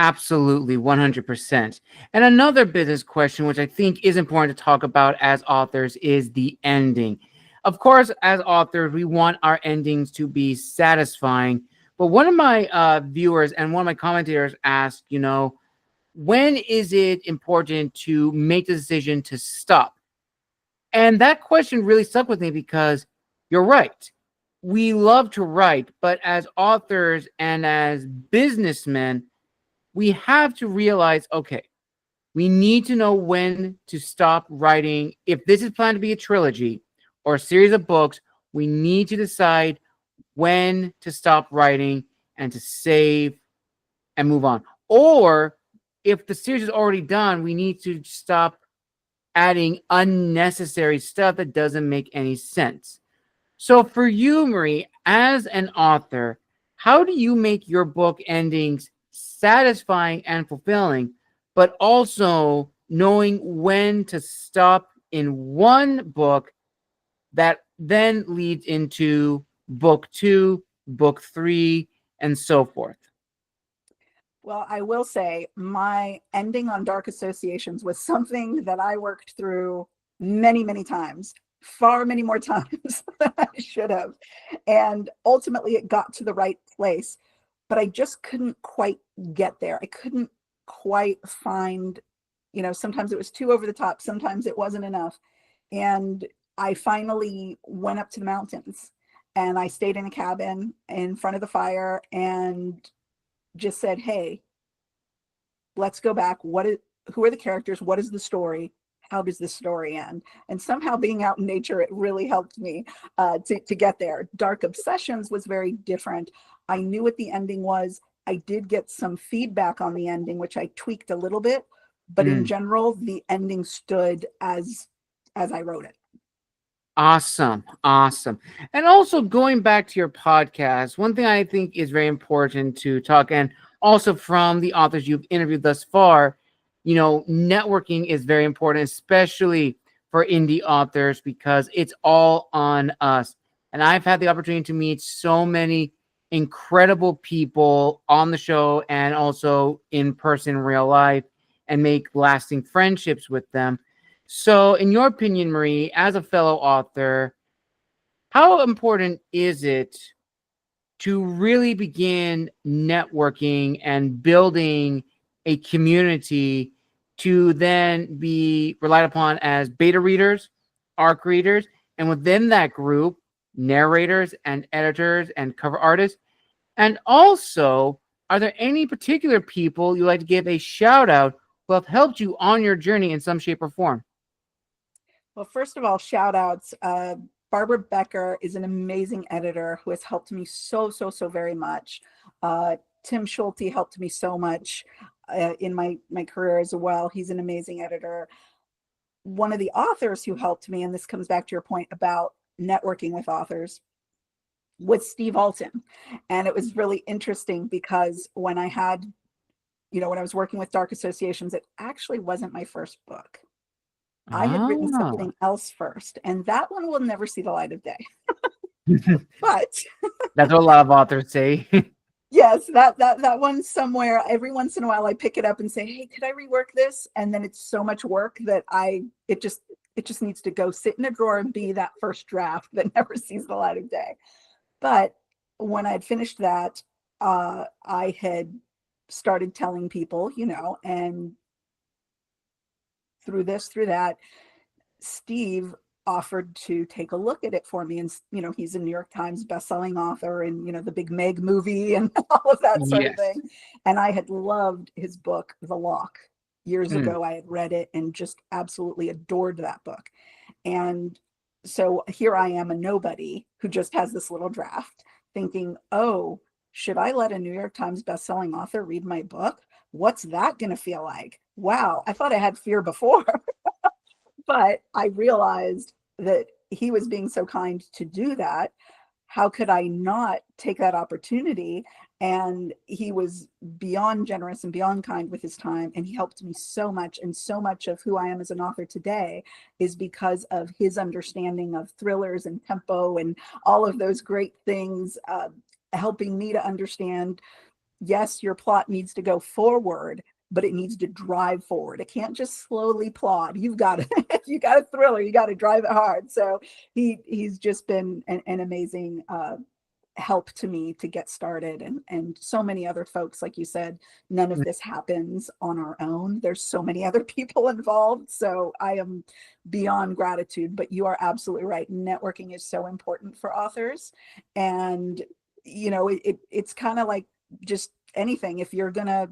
absolutely, 100%. And another business question, which I think is important to talk about as authors, is the ending. Of course, as authors, we want our endings to be satisfying. But one of my viewers and one of my commentators asked, when is it important to make the decision to stop? And that question really stuck with me because you're right. We love to write, but as authors and as businessmen, we have to realize, okay, we need to know when to stop writing. If this is planned to be a trilogy or a series of books, we need to decide when to stop writing and to save and move on. Or if the series is already done, we need to stop adding unnecessary stuff that doesn't make any sense. So for you, Marie, as an author, how do you make your book endings satisfying and fulfilling, but also knowing when to stop in one book that then leads into book two, book three, and so forth? Well, I will say my ending on Dark Associations was something that I worked through many, many times, far many more times than I should have. And ultimately, it got to the right place, but I just couldn't quite get there. I couldn't quite find, sometimes it was too over the top, sometimes it wasn't enough. And I finally went up to the mountains and I stayed in a cabin in front of the fire and just said, hey, let's go back. Who are the characters? What is the story? How does this story end? And somehow being out in nature, it really helped me to get there. Dark Obsessions was very different. I knew what the ending was. I did get some feedback on the ending, which I tweaked a little bit, but in Mm. general, the ending stood as I wrote it. Awesome. Awesome. And also going back to your podcast, one thing I think is very important to talk, and also from the authors you've interviewed thus far, networking is very important, especially for indie authors, because it's all on us. And I've had the opportunity to meet so many incredible people on the show and also in person, real life, and make lasting friendships with them. So, in your opinion, Marie, as a fellow author, how important is it to really begin networking and building a community to then be relied upon as beta readers, ARC readers, and within that group, narrators and editors and cover artists? And also, are there any particular people you like to give a shout out who have helped you on your journey in some shape or form? Well, first of all, shout outs. Barbara Becker is an amazing editor who has helped me so very much. Tim Schulte helped me so much in my career as well. He's an amazing editor. One of the authors who helped me, and this comes back to your point about networking with authors, was Steve Alton. And it was really interesting because when I was working with Dark Associations, it actually wasn't my first book. I had written something else first, and that one will never see the light of day. But that's what a lot of authors say. yes, that one somewhere, every once in a while I pick it up and say, hey, could I rework this? And then it's so much work that it just needs to go sit in a drawer and be that first draft that never sees the light of day. But when I'd finished that, I had started telling people, and through that, Steve offered to take a look at it for me. And, he's a New York Times bestselling author and, the big Meg movie and all of that sort of thing. And I had loved his book, The Lock. Years ago, I had read it and just absolutely adored that book. And so here I am, a nobody who just has this little draft thinking, oh, should I let a New York Times bestselling author read my book? What's that going to feel like? Wow, I thought I had fear before. But I realized that he was being so kind to do that. How could I not take that opportunity? And he was beyond generous and beyond kind with his time. And he helped me so much. And so much of who I am as an author today is because of his understanding of thrillers and tempo and all of those great things, helping me to understand, yes, your plot needs to go forward, but it needs to drive forward. It can't just slowly plod. You've got to, if you got a thriller, you got to drive it hard. So he's just been an amazing help to me to get started, and so many other folks. Like you said, none of this happens on our own. There's so many other people involved. So I am beyond gratitude, but you are absolutely right. Networking is so important for authors. And, it's kind of like just anything. If you're going to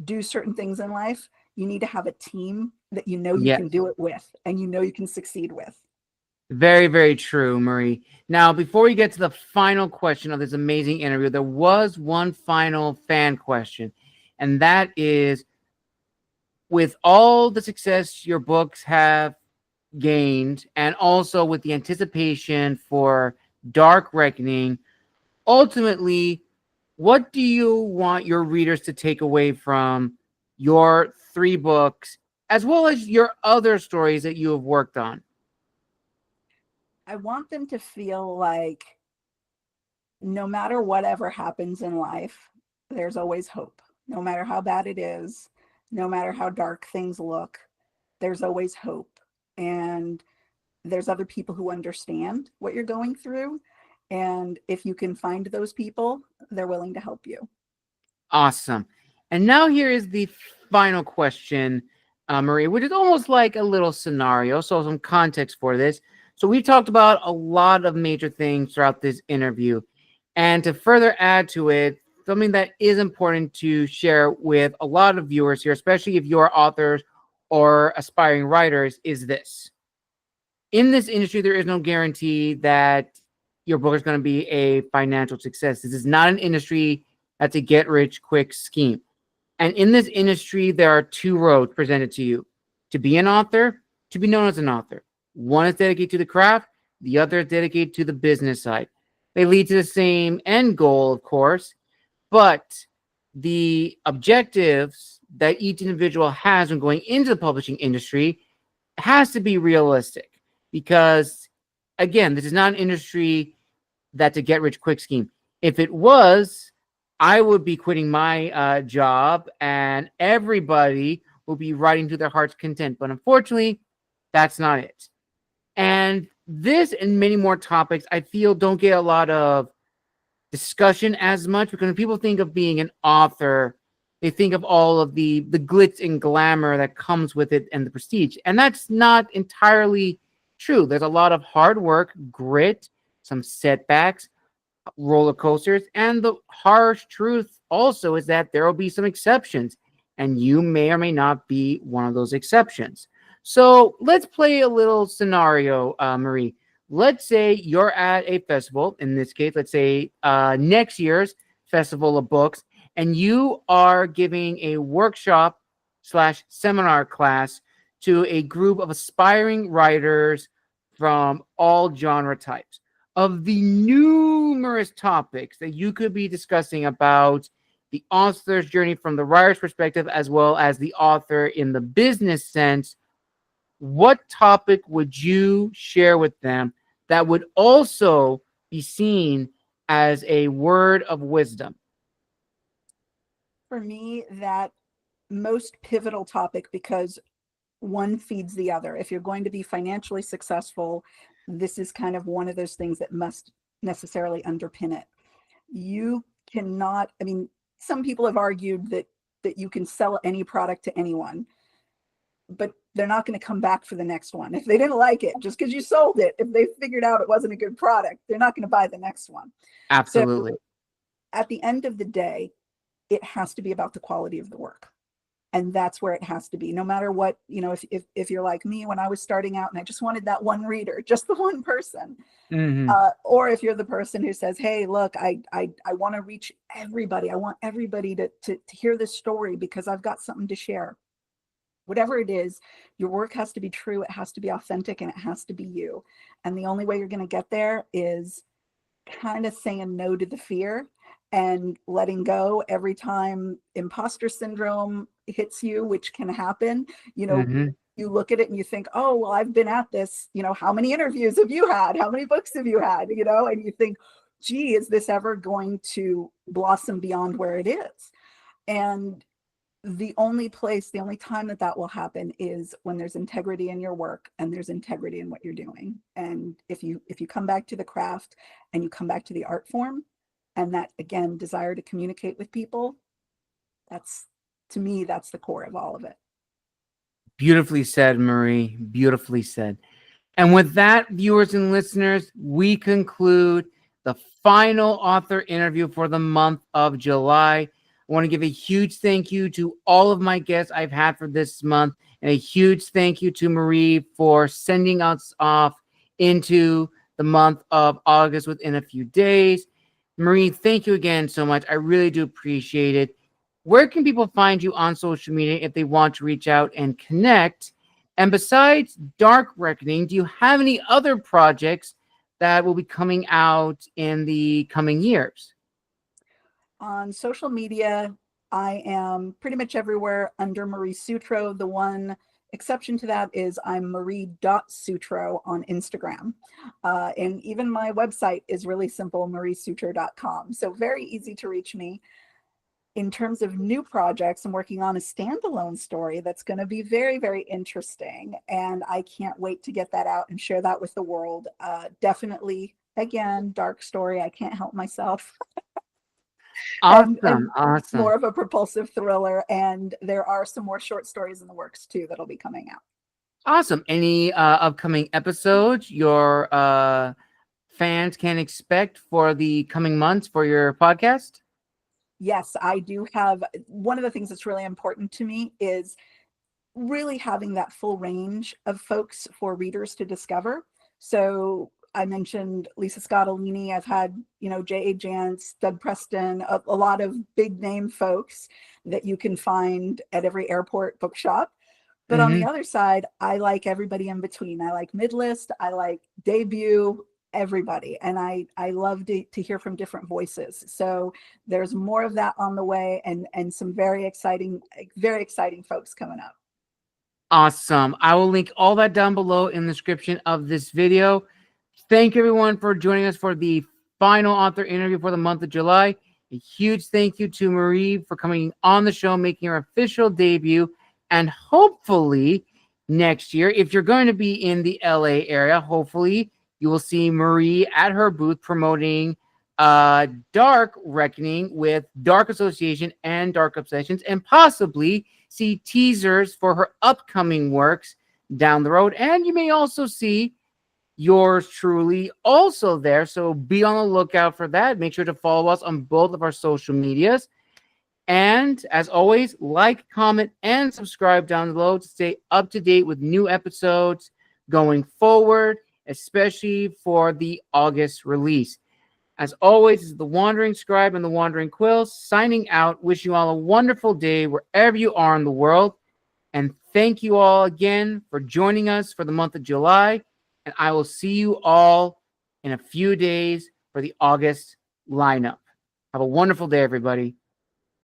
do certain things in life, you need to have a team that you can do it with and you can succeed with. Very, very true, Marie. Now, before we get to the final question of this amazing interview, there was one final fan question, and that is, with all the success your books have gained, and also with the anticipation for Dark Reckoning, ultimately, what do you want your readers to take away from your 3 books, as well as your other stories that you have worked on? I want them to feel like no matter whatever happens in life, there's always hope. No matter how bad it is, no matter how dark things look, there's always hope. And there's other people who understand what you're going through. And if you can find those people, they're willing to help you. Awesome. And now here is the final question, Marie, which is almost like a little scenario. So some context for this. So we talked about a lot of major things throughout this interview. And to further add to it, something that is important to share with a lot of viewers here, especially if you're authors or aspiring writers, is this. In this industry, there is no guarantee that your book is going to be a financial success. This is not an industry that's a get-rich-quick scheme. And in this industry, there are 2 roads presented to you: to be an author, to be known as an author. One is dedicated to the craft, the other is dedicated to the business side. They lead to the same end goal, of course, but the objectives that each individual has when going into the publishing industry has to be realistic, because, again, this is not an industry that's a get-rich-quick scheme. If it was, I would be quitting my job and everybody will be writing to their heart's content. But unfortunately, that's not it. And this and many more topics I feel don't get a lot of discussion as much, because when people think of being an author, they think of all of the glitz and glamour that comes with it and the prestige. And that's not entirely true. There's a lot of hard work, grit, some setbacks, roller coasters, and the harsh truth also is that there will be some exceptions, and you may or may not be one of those exceptions. So let's play a little scenario, Marie. Let's say you're at a festival. In this case, let's say next year's Festival of Books, and you are giving a workshop slash seminar class to a group of aspiring writers from all genre types. Of the numerous topics that you could be discussing about the author's journey from the writer's perspective, as well as the author in the business sense, what topic would you share with them that would also be seen as a word of wisdom? For me, that most pivotal topic, because one feeds the other. If you're going to be financially successful, this is kind of one of those things that must necessarily underpin it. You cannot, I mean, some people have argued that you can sell any product to anyone, but they're not going to come back for the next one. If they didn't like it, just because you sold it, if they figured out it wasn't a good product, they're not going to buy the next one. Absolutely. So at the end of the day, it has to be about the quality of the work. And that's where it has to be. No matter what, you know, if you're like me, when I was starting out and I just wanted that one reader, just the one person, or if you're the person who says, hey, look, I want to reach everybody. I want everybody to hear this story because I've got something to share. Whatever it is, your work has to be true. It has to be authentic, and it has to be you. And the only way you're going to get there is kind of saying no to the fear and letting go every time imposter syndrome hits you, which can happen. You know, you look at it and you think, oh, well, I've been at this, you know, how many interviews have you had? How many books have you had? You know, and you think, gee, is this ever going to blossom beyond where it is? And the only time that will happen is when there's integrity in your work and there's integrity in what you're doing. And if you come back to the craft and you come back to the art form, and that, again, desire to communicate with people, that's, to me, that's the core of all of it. Beautifully said, Marie. Beautifully said. And with that, viewers and listeners, we conclude the final author interview for the month of July. I want to give a huge thank you to all of my guests I've had for this month, and a huge thank you to Marie for sending us off into the month of August within a few days. Marie, thank you again so much. I really do appreciate it. Where can people find you on social media if they want to reach out and connect? And besides Dark Reckoning, do you have any other projects that will be coming out in the coming years? On social media, I am pretty much everywhere under Marie Sutro. The one exception to that is I'm marie.sutro on Instagram. And even my website is really simple, mariesutro.com. So very easy to reach me. In terms of new projects, I'm working on a standalone story that's going to be very, very interesting. And I can't wait to get that out and share that with the world. Definitely, again, dark story. I can't help myself. and Awesome. More of a propulsive thriller. And there are some more short stories in the works too that'll be coming out. Awesome. Any upcoming episodes your fans can expect for the coming months for your podcast? Yes, I do have. One of the things that's really important to me is really having that full range of folks for readers to discover. So I mentioned Lisa Scottolini. I've had, J.A. Jance, Doug Preston, a lot of big name folks that you can find at every airport bookshop. But on the other side, I like everybody in between. I like mid-list, I like debut, everybody. And I love to hear from different voices. So there's more of that on the way, and some very exciting folks coming up. Awesome. I will link all that down below in the description of this video. Thank you everyone for joining us for the final author interview for the month of July. A huge thank you to Marie for coming on the show, making her official debut. And hopefully next year, if you're going to be in the LA area, hopefully you will see Marie at her booth promoting Dark Reckoning with Dark Association and Dark Obsessions, and possibly see teasers for her upcoming works down the road. And you may also see yours truly also there. So be on the lookout for that. Make sure to follow us on both of our social medias. And as always, like, comment, and subscribe down below to stay up to date with new episodes going forward, especially for the August release. As always, this is the Wandering Scribe and the Wandering Quill signing out. Wish you all a wonderful day wherever you are in the world. And thank you all again for joining us for the month of July. And I will see you all in a few days for the August lineup. Have a wonderful day, everybody.